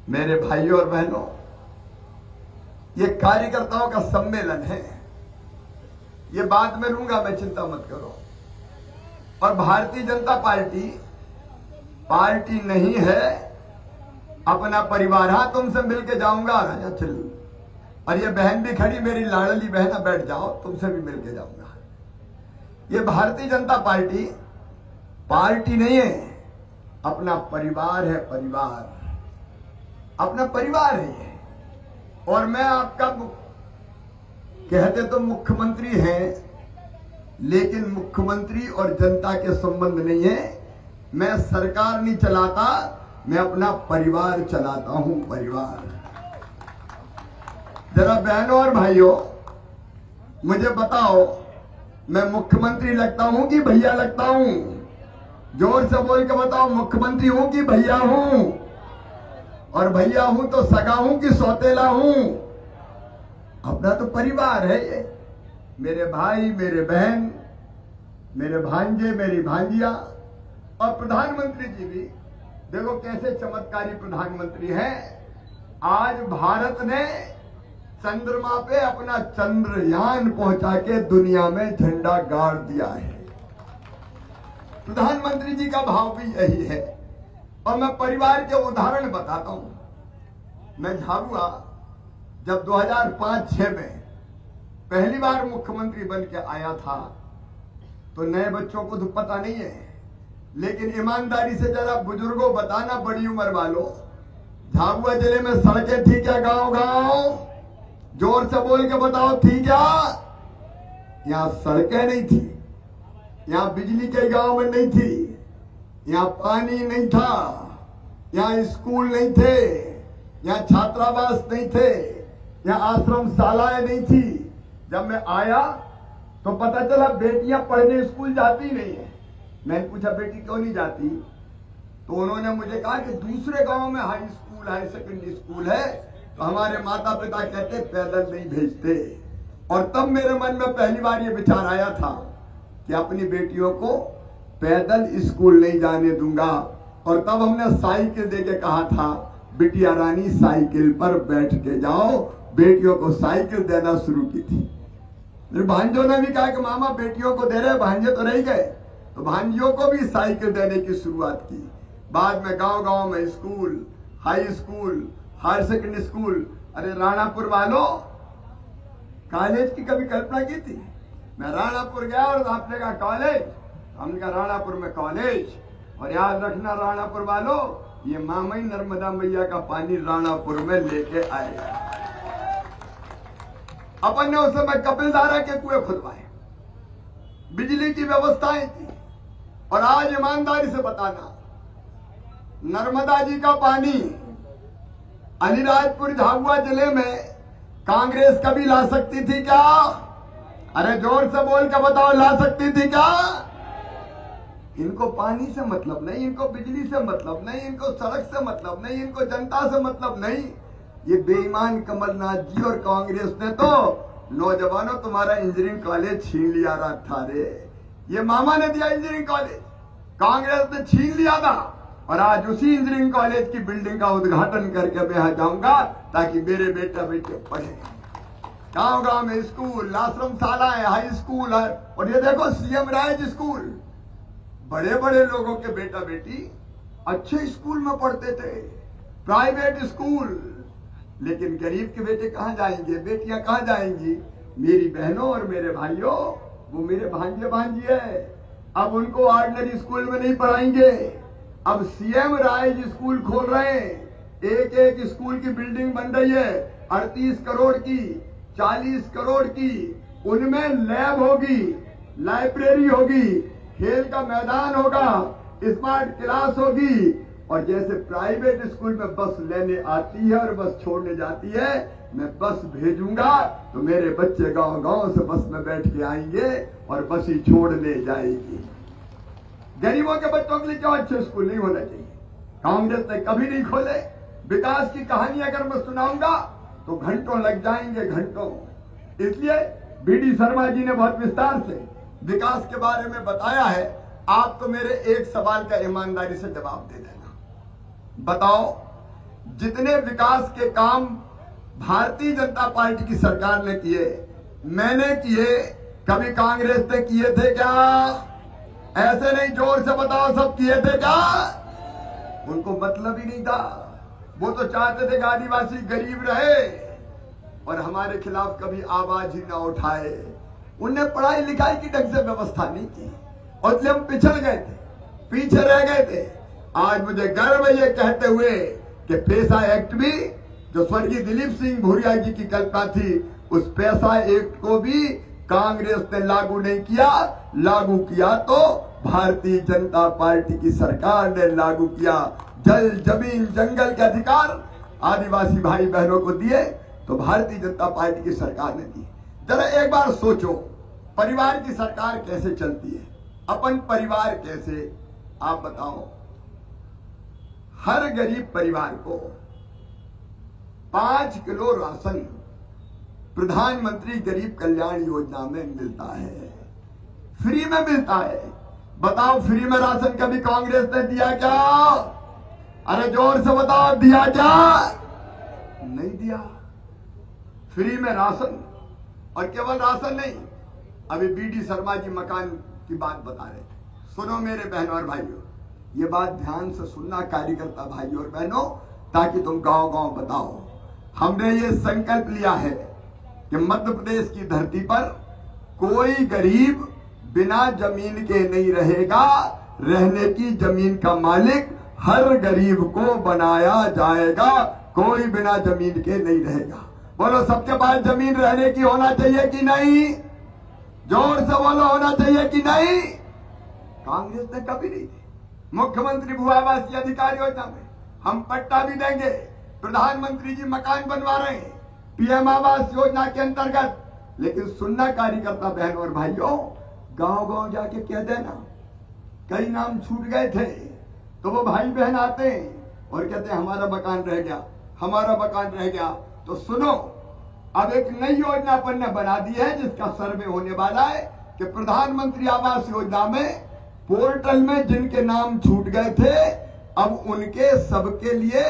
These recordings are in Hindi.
मेरे भाइयों और बहनों, ये कार्यकर्ताओं का सम्मेलन है। ये बाद में लूंगा मैं, चिंता मत करो। और भारतीय जनता पार्टी नहीं है, अपना परिवार। हाँ, तुमसे मिलके जाऊंगा राजा, चल। और ये बहन भी खड़ी, मेरी लाडली बहन, बैठ जाओ, तुमसे भी मिलके जाऊंगा। ये भारतीय जनता पार्टी नहीं है, अपना परिवार है, परिवार, अपना परिवार है ये। और मैं आपका कहते तो मुख्यमंत्री हैं, लेकिन मुख्यमंत्री और जनता के संबंध नहीं है। मैं सरकार नहीं चलाता, मैं अपना परिवार चलाता हूं, परिवार। जरा बहनों और भाइयों, मुझे बताओ, मैं मुख्यमंत्री लगता हूं कि भैया लगता हूं? जोर से बोल के बताओ, मुख्यमंत्री हूं कि भैया हूं? और भैया हूं तो सगा हूं कि सौतेला हूं? अपना तो परिवार है ये। मेरे भाई, मेरे बहन, मेरे भांजे, मेरी भांजिया। और प्रधानमंत्री जी भी देखो कैसे चमत्कारी प्रधानमंत्री हैं। आज भारत ने चंद्रमा पे अपना चंद्रयान पहुंचा के दुनिया में झंडा गाड़ दिया है। प्रधानमंत्री जी का भाव भी यही है। और मैं परिवार के उदाहरण बताता हूं। मैं झाबुआ जब 2005-06 में पहली बार मुख्यमंत्री बन के आया था, तो नए बच्चों को तो पता नहीं है, लेकिन ईमानदारी से जरा बुजुर्गों बताना, बड़ी उम्र वालों, झाबुआ जिले में सड़कें थी क्या? गांव जोर से बोल के बताओ, थी क्या? यहां सड़कें नहीं थी, यहां बिजली के गांव में नहीं थी, यहां पानी नहीं था, यहां स्कूल नहीं थे, यहां छात्रावास नहीं थे, यहां आश्रम शालाएं नहीं थी। जब मैं आया तो पता चला बेटियां पढ़ने स्कूल जाती नहीं है। मैंने पूछा बेटी क्यों नहीं जाती? तो उन्होंने मुझे कहा कि दूसरे गांव में high school, high secondary school है, तो हमारे माता पिता कहते पैदल नहीं भेजते। और तब मेरे मन में पहली बार ये विचार आया था कि अपनी बेटियों को पैदल स्कूल नहीं जाने दूंगा। और तब हमने साइकिल देके कहा था, बिटिया रानी साइकिल पर बैठ के जाओ। बेटियों को साइकिल देना शुरू की थी। मेरे भांजों ने भी कहा कि मामा बेटियों को दे रहे, भांजे तो रह गए, तो भांजियों को भी साइकिल देने की शुरुआत की। बाद में गांव-गांव में school, high school, higher secondary school. अरे राणापुर वालों, कॉलेज की कभी कल्पना की थी? मैं राणापुर गया और आपने कहा कॉलेज, हमने कहा राणापुर में कॉलेज। और याद रखना राणापुर वालों, ये मामई नर्मदा मैया का पानी राणापुर में लेके आएगा। अपन ने उस समय कपिलधारा के कुएं खुदवाए, बिजली की व्यवस्थाएं थी। और आज ईमानदारी से बताना, नर्मदा जी का पानी अलीराजपुर झाबुआ जिले में कांग्रेस कभी ला सकती थी क्या? अरे जोर से बोल के बताओ, ला सकती थी क्या? इनको पानी से मतलब नहीं, इनको बिजली से मतलब नहीं, इनको सड़क से मतलब नहीं, इनको जनता से मतलब नहीं। ये बेईमान कमलनाथ जी और कांग्रेस ने तो नौजवानों तुम्हारा इंजीनियरिंग कॉलेज छीन लिया था रे। ये मामा ने दिया इंजीनियरिंग कॉलेज, कांग्रेस ने छीन लिया था। और आज उसी इंजीनियरिंग कॉलेज की बिल्डिंग का उद्घाटन करके मैं यहां जाऊंगा ताकि मेरे बेटा बेटे पढ़े। गांव-गांव में स्कूल, आश्रम शालाएं, हाई स्कूल है। और ये देखो सीएम राज स्कूल, बड़े बड़े लोगों के बेटा बेटी अच्छे स्कूल में पढ़ते थे, प्राइवेट स्कूल। लेकिन गरीब के बेटे कहां जाएंगे, बेटियां कहां जाएंगी? मेरी बहनों और मेरे भाइयों, वो मेरे भांजे भांजी है, अब उनको ऑर्डिनरी स्कूल में नहीं पढ़ाएंगे। अब सीएम राज स्कूल खोल रहे हैं। एक एक स्कूल की बिल्डिंग बन रही है, 38 करोड़ की, 40 करोड़ की। उनमें लैब होगी, लाइब्रेरी होगी, खेल का मैदान होगा, स्मार्ट क्लास होगी। और जैसे प्राइवेट स्कूल में बस लेने आती है और बस छोड़ने जाती है, मैं बस भेजूंगा तो मेरे बच्चे गांव-गांव से बस में बैठ के आएंगे और बस ही छोड़ ले जाएगी। गरीबों के बच्चों के लिए क्यों अच्छे स्कूल नहीं होना चाहिए? कांग्रेस ने कभी नहीं खोले। विकास की कहानी अगर मैं सुनाऊंगा तो घंटों लग जाएंगे, घंटों। इसलिए बीडी शर्मा जी ने बहुत विस्तार से विकास के बारे में बताया है। आप तो मेरे एक सवाल का ईमानदारी से जवाब दे देना। बताओ, जितने विकास के काम भारतीय जनता पार्टी की सरकार ने किए, मैंने किए, कभी कांग्रेस ने किए थे क्या? ऐसे नहीं, जोर से बताओ, सब किए थे क्या? उनको मतलब ही नहीं था। वो तो चाहते थे कि आदिवासी गरीब रहे और हमारे खिलाफ कभी आवाज ही ना उठाए। उनने पढ़ाई लिखाई की ढंग से व्यवस्था नहीं की और इसलिए हम पिछड़ गए थे, पीछे रह गए थे। आज मुझे गर्व है ये कहते हुए कि पैसा एक्ट भी, जो स्वर्गीय दिलीप सिंह भूरिया जी की कल्पना थी, उस पैसा एक्ट को भी कांग्रेस ने लागू नहीं किया। लागू किया तो भारतीय जनता पार्टी की सरकार ने लागू किया। जल, जमीन, जंगल के अधिकार आदिवासी भाई बहनों को दिए तो भारतीय जनता पार्टी की सरकार ने दिए। जरा एक बार सोचो, परिवार की सरकार कैसे चलती है, अपन परिवार कैसे, आप बताओ। हर गरीब परिवार को 5 किलो राशन प्रधानमंत्री गरीब कल्याण योजना में मिलता है, फ्री में मिलता है। बताओ, फ्री में राशन कभी कांग्रेस ने दिया क्या? अरे जोर से बताओ, दिया क्या? नहीं दिया। फ्री में राशन, और केवल राशन नहीं, अभी बीडी शर्मा जी मकान की बात बता रहे थे। सुनो मेरे बहनों और भाइयों, ये बात ध्यान से सुनना कार्यकर्ता भाइयों और बहनों, ताकि तुम गांव गांव बताओ। हमने ये संकल्प लिया है कि मध्य प्रदेश की धरती पर कोई गरीब बिना जमीन के नहीं रहेगा। रहने की जमीन का मालिक हर गरीब को बनाया जाएगा। कोई बिना जमीन के नहीं रहेगा। बोलो, सबके पास जमीन रहने की होना चाहिए कि नहीं? जोर से बोलो, होना चाहिए कि नहीं? कांग्रेस ने कभी नहीं दी। मुख्यमंत्री भू आवास अधिकार योजना में हम पट्टा भी देंगे। प्रधानमंत्री जी मकान बनवा रहे हैं पीएम आवास योजना के अंतर्गत। लेकिन सुनना कार्यकर्ता बहनों और भाइयों, गांव गांव जाके कह देना, कई नाम छूट गए थे, तो वो भाई बहन आते हैं और कहते हैं हमारा मकान रह गया, हमारा मकान रह गया। तो सुनो, अब एक नई योजना अपन ने बना दी है जिसका सर्वे होने वाला है कि प्रधानमंत्री आवास योजना में पोर्टल में जिनके नाम छूट गए थे, अब उनके सबके लिए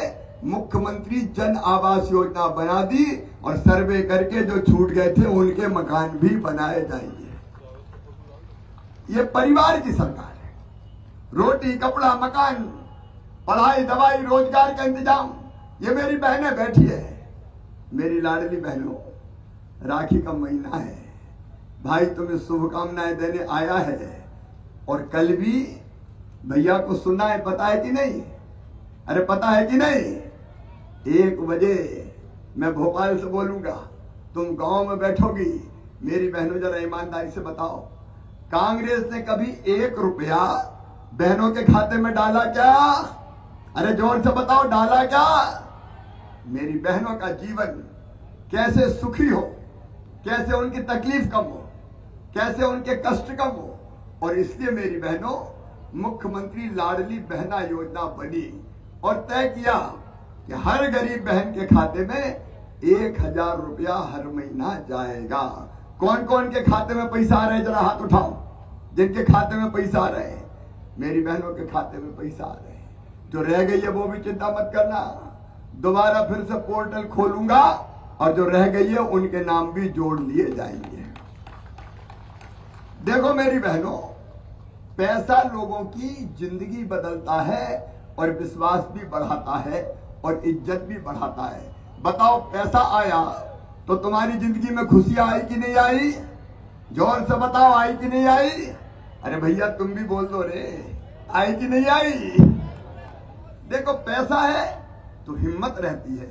मुख्यमंत्री जन आवास योजना बना दी और सर्वे करके जो छूट गए थे उनके मकान भी बनाए जाएंगे। ये परिवार की सरकार है। रोटी, कपड़ा, मकान, पढ़ाई, दवाई, रोजगार का इंतजाम, ये मेरी बहनें बैठी है। मेरी लाडली बहनों, राखी का महीना है, भाई तुम्हें शुभकामनाएं देने आया है। और कल भी भैया को सुना है, पता है कि नहीं? अरे पता है कि नहीं? 1 बजे मैं भोपाल से बोलूंगा, तुम गांव में बैठोगी। मेरी बहनों, जरा ईमानदारी से बताओ, कांग्रेस ने कभी 1 रुपया बहनों के खाते में डाला क्या? अरे जोर से बताओ, डाला क्या? मेरी बहनों का जीवन कैसे सुखी हो, कैसे उनकी तकलीफ कम हो, कैसे उनके कष्ट कम हो। और इसलिए मेरी बहनों, मुख्यमंत्री लाडली बहना योजना बनी और तय किया कि हर गरीब बहन के खाते में 1000 रुपया हर महीना जाएगा। कौन कौन के खाते में पैसा आ रहे हैं, जरा हाथ उठाओ। जिनके खाते में पैसा आ रहे हैं, मेरी बहनों के खाते में पैसा आ रहे हैं। जो रह गई है वो भी चिंता मत करना, दोबारा फिर से पोर्टल खोलूंगा और जो रह गई है उनके नाम भी जोड़ लिए जाएंगे। देखो मेरी बहनों, पैसा लोगों की जिंदगी बदलता है और विश्वास भी बढ़ाता है और इज्जत भी बढ़ाता है। बताओ, पैसा आया तो तुम्हारी जिंदगी में खुशियां आई कि नहीं आई? जोर से बताओ, आई कि नहीं आई? अरे भैया तुम भी बोल दो रे, आई कि नहीं आई? देखो, पैसा है तो हिम्मत रहती है,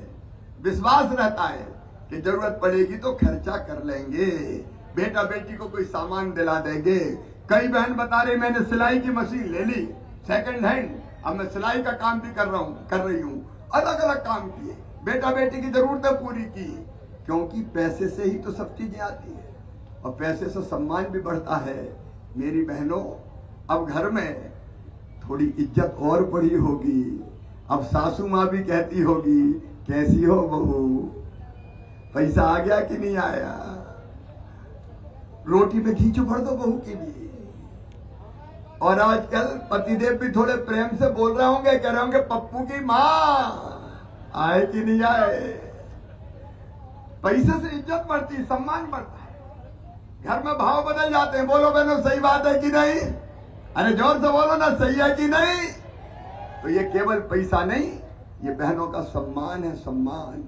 विश्वास रहता है कि जरूरत पड़ेगी तो खर्चा कर लेंगे, बेटा बेटी को कोई सामान दिला देंगे। कई बहन बता रही, मैंने सिलाई की मशीन ले ली सेकंड हैंड, अब मैं सिलाई का काम भी कर रही हूँ। अलग अलग काम किए, बेटा बेटी की जरूरतें पूरी की, क्योंकि पैसे से ही तो सब चीजें आती है और पैसे से सम्मान भी बढ़ता है। मेरी बहनों, अब घर में थोड़ी इज्जत और बढ़ी होगी। अब सासू माँ भी कहती होगी, कैसी हो बहू, पैसा आ गया कि नहीं आया? रोटी पे घी भर दो बहू के लिए। और आजकल पतिदेव भी थोड़े प्रेम से बोल रहे होंगे, कह रहे होंगे, पप्पू की माँ आए कि नहीं आए? पैसे से इज्जत बढ़ती, सम्मान बढ़ता है, घर में भाव बदल जाते हैं। बोलो बहनों, सही बात है कि नहीं? अरे जोर से बोलो ना, सही है कि नहीं? तो ये केवल पैसा नहीं, ये बहनों का सम्मान है, सम्मान।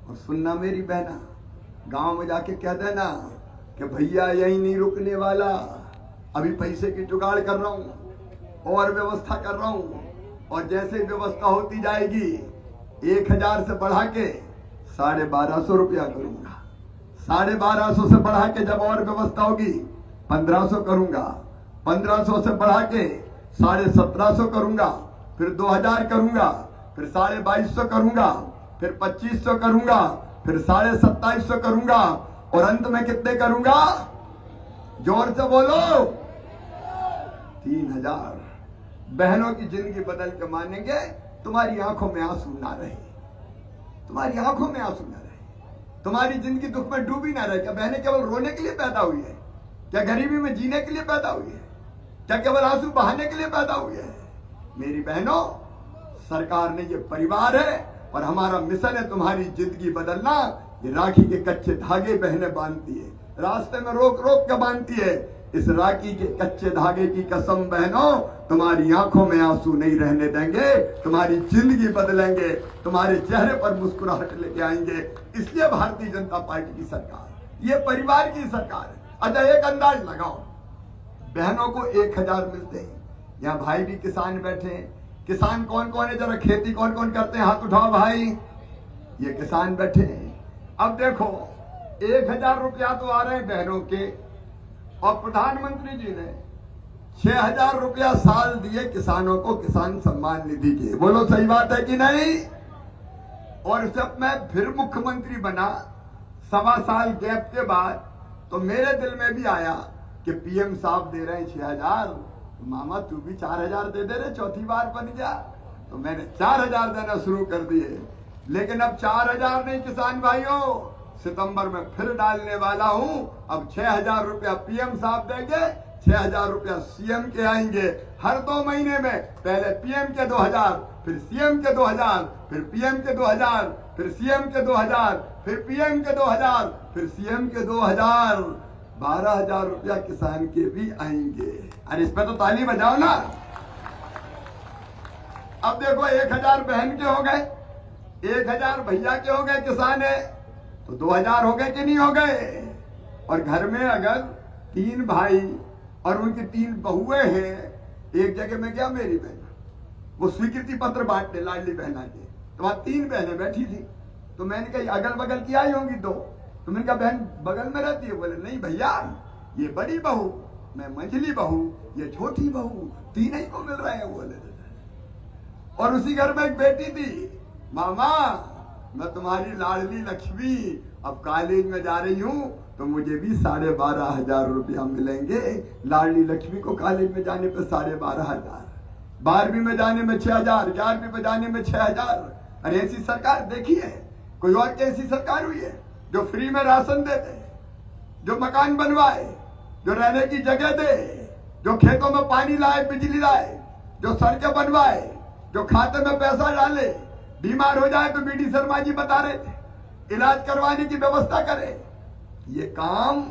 और सुनना मेरी बहना, गांव में जाके कह देना कि भैया यही नहीं रुकने वाला, अभी पैसे की जुगाड़ कर रहा हूं और व्यवस्था कर रहा हूं, और जैसे व्यवस्था होती जाएगी 1000 से बढ़ा के 1250 रुपया करूंगा, 1250 से बढ़ा के जब और व्यवस्था होगी 1500 करूंगा, 1500 से बढ़ा के 1750 करूंगा, फिर 2000 करूंगा, फिर 2250 करूंगा, फिर 2500 करूंगा, फिर 2750 करूंगा, और अंत में कितने करूंगा? जोर से बोलो, 3000। बहनों की जिंदगी बदल के मानेंगे, तुम्हारी आंखों में आंसू ना रहे, तुम्हारी आंखों में आंसू ना रहे, तुम्हारी जिंदगी दुख में डूबी ना रहे। क्या बहनें केवल रोने के लिए पैदा हुई है? क्या गरीबी में जीने के लिए पैदा हुई है? क्या केवल आंसू बहाने के लिए पैदा हुई है? मेरी बहनों, सरकार ने, ये परिवार है और हमारा मिशन है तुम्हारी जिंदगी बदलना। ये राखी के कच्चे धागे बहनें बांधती है, रास्ते में रोक रोक के बांधती है। इस राखी के कच्चे धागे की कसम बहनों, तुम्हारी आंखों में आंसू नहीं रहने देंगे, तुम्हारी जिंदगी बदलेंगे, तुम्हारे चेहरे पर मुस्कुराहट लेके आएंगे। इसलिए भारतीय जनता पार्टी की सरकार, ये परिवार की सरकार है। अच्छा, एक अंदाज लगाओ, बहनों को 1000 मिलते हैं, यहाँ भाई भी किसान बैठे हैं। किसान कौन कौन है? जरा खेती कौन कौन करते हैं? हाथ उठाओ भाई। ये किसान बैठे हैं। अब देखो, 1000 रुपया तो आ रहे हैं बहनों के, और प्रधानमंत्री जी ने 6000 रुपया साल दिए किसानों को, किसान सम्मान निधि के। बोलो सही बात है कि नहीं? और जब मैं फिर मुख्यमंत्री बना 1.25 साल गैप के बाद, तो मेरे दिल में भी आया कि पीएम साहब दे रहे हैं 6000, तो मामा तू भी 4000 दे दे रहे, चौथी बार बन गया। तो मैंने 4000 देना शुरू कर दिए। लेकिन अब 4000 नहीं किसान भाइयों, सितंबर में फिर डालने वाला हूं। अब 6000 रुपया पीएम साहब देंगे, 6000 रुपया सीएम के आएंगे। हर 2 महीने में पहले पीएम के 2000, फिर सीएम के 2000, फिर पीएम के 2000, फिर सीएम के 2000, फिर पीएम के 2000, फिर सीएम के 2000, 12000 रुपया किसान के भी आएंगे। अरे इस पे तो ताली बजाओ ना। अब देखो, 1000 बहन के हो गए, 1000 भैया के हो गए, किसान है तो 2000 हो गए कि नहीं हो गए? और घर में अगर 3 भाई और उनकी 3 बहुएं हैं, एक जगह में गया मेरी बहन, वो स्वीकृति पत्र बांटने लाडली बहना के, तो वहां 3 बहनें बैठी थी। तो मैंने कहा अगल बगल की आई होंगी 2, तो मैंने कहा बहन बगल में रहती है? बोले नहीं भैया, ये बड़ी बहू, मैं मंझली बहू, ये छोटी बहू, 3 ही को मिल रहे हैं। बोले, और उसी घर में एक बेटी थी, मामा मैं तुम्हारी लाडली लक्ष्मी, अब कॉलेज में जा रही हूँ तो मुझे भी 12,500 रुपया मिलेंगे। लाडली लक्ष्मी को कॉलेज में जाने पे 12,500, 12वीं में जाने में 6000, 11वीं में जाने में 6000। अरे ऐसी सरकार देखी है? कोई और कैसी सरकार हुई है जो फ्री में राशन दे दे, जो मकान बनवाए, जो रहने की जगह दे, जो खेतों में पानी लाए, बिजली लाए, जो सड़कें बनवाए, जो खाते में पैसा डाले, बीमार हो जाए तो बीडी शर्मा जी बता रहे थे इलाज करवाने की व्यवस्था करे। ये काम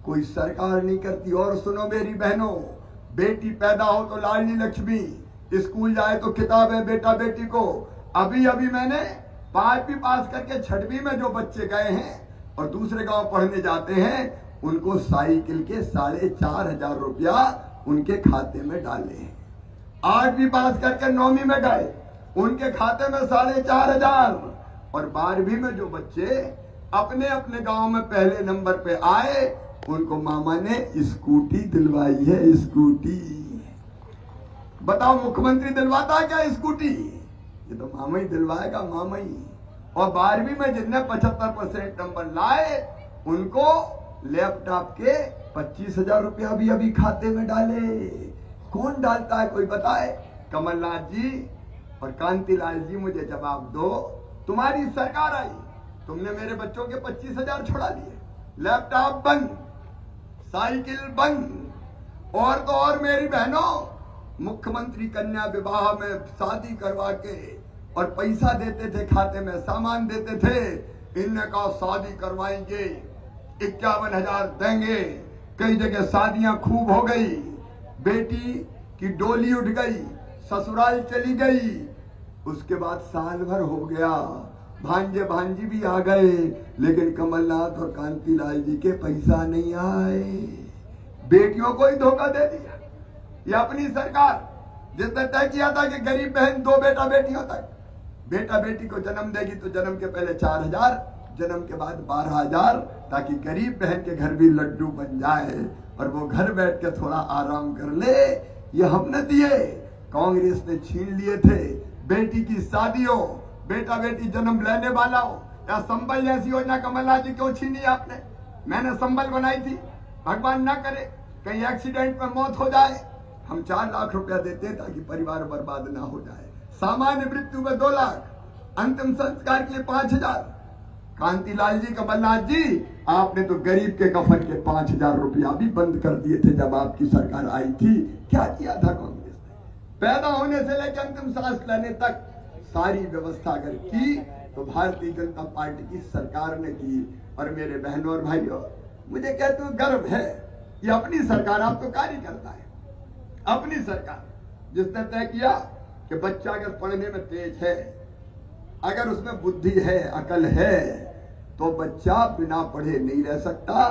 कोई सरकार नहीं करती। और सुनो मेरी बहनों, बेटी पैदा हो तो लाडली लक्ष्मी, स्कूल जाए तो किताबें बेटा बेटी को। अभी अभी मैंने 5वीं पास करके 6वीं में जो बच्चे गए हैं और दूसरे गांव पढ़ने जाते हैं, उनको साइकिल के 4500 रुपया उनके खाते में डाले हैं। 8वीं पास करके 9वीं में गए, उनके खाते में 4500। और 12वीं में जो बच्चे अपने अपने गांव में पहले नंबर पे आए, उनको मामा ने स्कूटी दिलवाई है। स्कूटी बताओ, मुख्यमंत्री दिलवाता है क्या स्कूटी? ये तो मामा ही दिलवाएगा, मामा ही। और 12वीं में जिनने 75% नंबर लाए, उनको लैपटॉप के 25,000 रुपया भी अभी खाते में डाले। कौन डालता है कोई बताए? कमलनाथ जी और कांतिलाल जी, मुझे जवाब दो। तुम्हारी सरकार आई, तुमने मेरे बच्चों के 25,000 छुड़ा लिए, लैपटॉप बंद, साइकिल बंद। और तो और मेरी बहनों, मुख्यमंत्री कन्या विवाह में शादी करवा के और पैसा देते थे, खाते में सामान देते थे। इनने कहा शादी करवाएंगे, 51,000 देंगे। कई जगह शादियां खूब हो गई, बेटी की डोली उठ गई, ससुराल चली गई। उसके बाद साल भर हो गया, भांजे भांजी भी आ गए, लेकिन कमलनाथ और कांतिलाल जी के पैसा नहीं आए। बेटियों को ही धोखा दे दिया। ये अपनी सरकार जिसने तय किया था कि गरीब बहन 2 बेटा बेटियों तक, बेटा बेटी को जन्म देगी तो जन्म के पहले 4,000, जन्म के बाद 12,000, ताकि गरीब बहन के घर भी लड्डू बन जाए और वो घर बैठ के थोड़ा आराम कर ले। ये हमने दिए, कांग्रेस ने छीन लिए थे। बेटी की शादी हो, बेटा बेटी जन्म लेने वाला हो, या संबल जैसी योजना कमलनाथ जी क्यों छीनी आपने? मैंने संबल बनाई थी, भगवान ना करे कहीं एक्सीडेंट में मौत हो जाए, हम 4 लाख रुपया देते हैं ताकि परिवार बर्बाद ना हो जाए। सामान्य मृत्यु में 2 लाख, अंतिम संस्कार के लिए 5,000। कांतिलाल जी, कमलनाथ जी, आपने तो गरीब के कफन के 5,000 रुपया भी बंद कर दिए थे जब आपकी सरकार आई थी। क्या किया था कांग्रेस ने? पैदा होने से लेकर अंतिम सांस लेने तक सारी व्यवस्था अगर की तो भारतीय जनता पार्टी की सरकार ने की। और मेरे बहनों और भाइयों, मुझे कहते हुए गर्व है, ये अपनी सरकार आपको कार्य करता है। अपनी सरकार जिसने तय किया कि बच्चा अगर पढ़ने में तेज है, अगर उसमें बुद्धि है, अकल है, तो बच्चा बिना पढ़े नहीं रह सकता।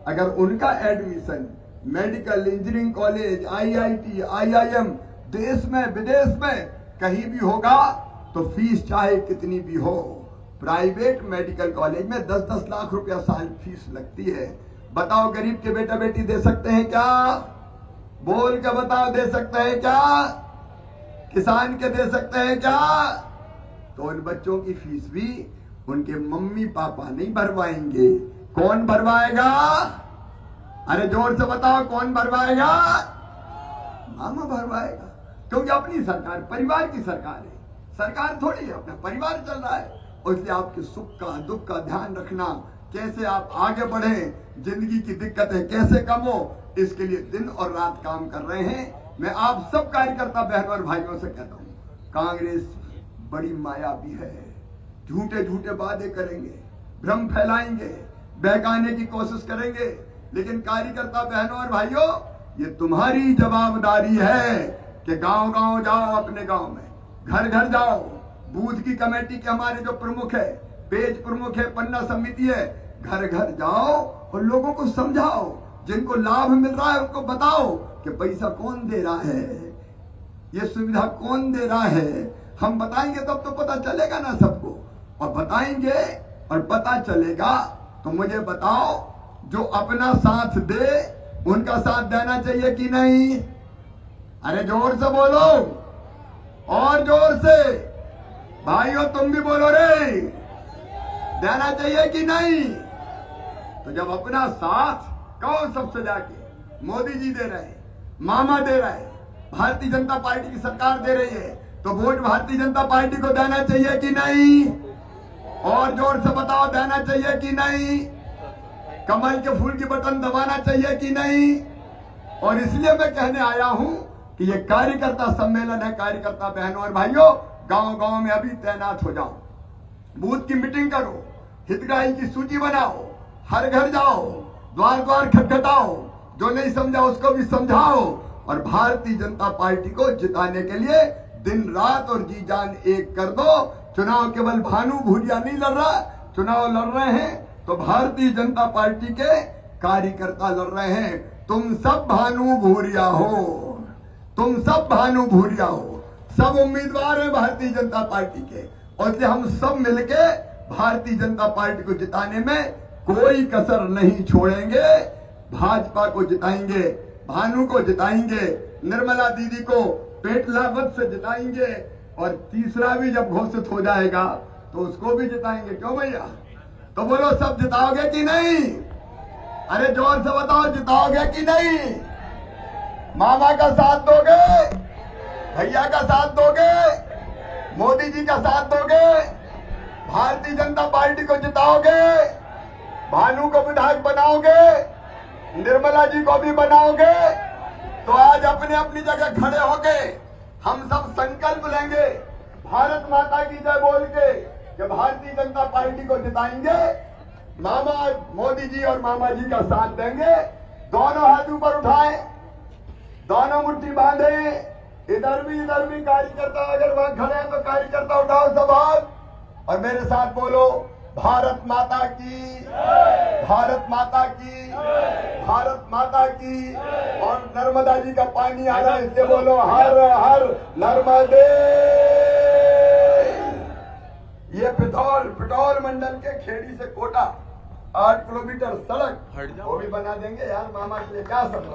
अगर उनका admission medical, engineering college, IIT, IIM देश में विदेश में कहीं भी होगा तो फीस चाहे कितनी भी हो। प्राइवेट मेडिकल कॉलेज में 10-10 लाख रुपया साल फीस लगती है। बताओ गरीब के बेटा बेटी दे सकते हैं क्या? बोल के बताओ, दे सकते हैं क्या? किसान के दे सकते हैं क्या? तो उन बच्चों की फीस भी उनके मम्मी पापा नहीं भरवाएंगे। कौन भरवाएगा? अरे जोर से बताओ, कौन भरवाएगा? मामा भरवाएगा। क्योंकि अपनी सरकार परिवार की सरकार है, सरकार थोड़ी है, अपना परिवार चल रहा है। और इसलिए आपके सुख का दुख का ध्यान रखना, कैसे आप आगे बढ़े, जिंदगी की दिक्कतें कैसे कम हो, इसके लिए दिन और रात काम कर रहे हैं। मैं आप सब कार्यकर्ता बहनों और भाइयों से कहता हूं, कांग्रेस बड़ी मायावी है। झूठे झूठे वादे करेंगे, भ्रम फैलाएंगे, बहकाने की कोशिश करेंगे, लेकिन कार्यकर्ता बहनों और भाइयों, ये तुम्हारी जवाबदारी है कि गांव गांव जाओ, अपने गांव में घर घर जाओ। बूथ की कमेटी के हमारे जो प्रमुख है, पेज प्रमुख है, पन्ना समिति है, घर घर जाओ और लोगों को समझाओ। जिनको लाभ मिल रहा है उनको बताओ कि पैसा कौन दे रहा है, ये सुविधा कौन दे रहा है। हम बताएंगे तब तो पता चलेगा ना सबको, और बताएंगे और पता चलेगा। तो मुझे बताओ, जो अपना साथ दे उनका साथ देना चाहिए कि नहीं? अरे जोर से बोलो, और जोर से भाइयों, तुम भी बोलो रे, देना चाहिए कि नहीं? तो जब अपना साथ कौन सबसे जाके मोदी जी दे रहे हैं, मामा दे रहे हैं, भारतीय जनता पार्टी की सरकार दे रही है, तो वोट भारतीय जनता पार्टी को देना चाहिए कि नहीं? और जोर से बताओ, देना चाहिए कि नहीं? कमल के फूल की बटन दबाना चाहिए कि नहीं? और इसलिए मैं कहने आया हूं कि ये कार्यकर्ता सम्मेलन है। कार्यकर्ता बहनों और भाइयों, गांव गांव में अभी तैनात हो जाओ, बूथ की मीटिंग करो, हितग्राही की सूची बनाओ, हर घर जाओ, द्वार द्वार खटखटाओ, जो नहीं समझा उसको भी समझाओ, और भारतीय जनता पार्टी को जिताने के लिए दिन रात और जी जान एक कर दो। चुनाव केवल भानु भूरिया नहीं लड़ रहा, चुनाव लड़ रहे हैं तो भारतीय जनता पार्टी के कार्यकर्ता लड़ रहे हैं। तुम सब भानु भूरिया हो, तुम सब भानु भूरिया हो, सब उम्मीदवार हैं भारतीय जनता पार्टी के, और इसलिए हम सब मिलके भारतीय जनता पार्टी को जिताने में कोई कसर नहीं छोड़ेंगे। भाजपा को जिताएंगे, भानु को जिताएंगे, निर्मला दीदी को पेटलावत से जिताएंगे, और तीसरा भी जब घोषित हो जाएगा तो उसको भी जिताएंगे। क्यों भैया? तो बोलो, सब जिताओगे कि नहीं? अरे जोर से बताओ, जिताओगे कि नहीं? मामा का साथ दोगे, भैया का साथ दोगे, मोदी जी का साथ दोगे, भारतीय जनता पार्टी को जिताओगे, भानु को विधायक बनाओगे, निर्मला जी को भी बनाओगे। तो आज अपने अपनी जगह खड़े होके हम सब संकल्प लेंगे भारत माता की जय बोल के कि भारतीय जनता पार्टी को जिताएंगे, मामा मोदी जी और मामा जी का साथ देंगे। दोनों हाथ ऊपर उठाए, दोनों मुट्ठी बांधे, इधर भी कार्यकर्ता अगर वहां खड़े हैं तो कार्यकर्ता उठाओ सब हाथ और मेरे साथ बोलो भारत माता की, भारत माता की, भारत माता की। और नर्मदा जी का पानी आ रहा है, इससे बोलो हर हर नर्मदे। ये पिथौर मंडल के खेड़ी से कोटा 8 किलोमीटर सड़क वो भी बना देंगे यार, मामा के लिए क्या सब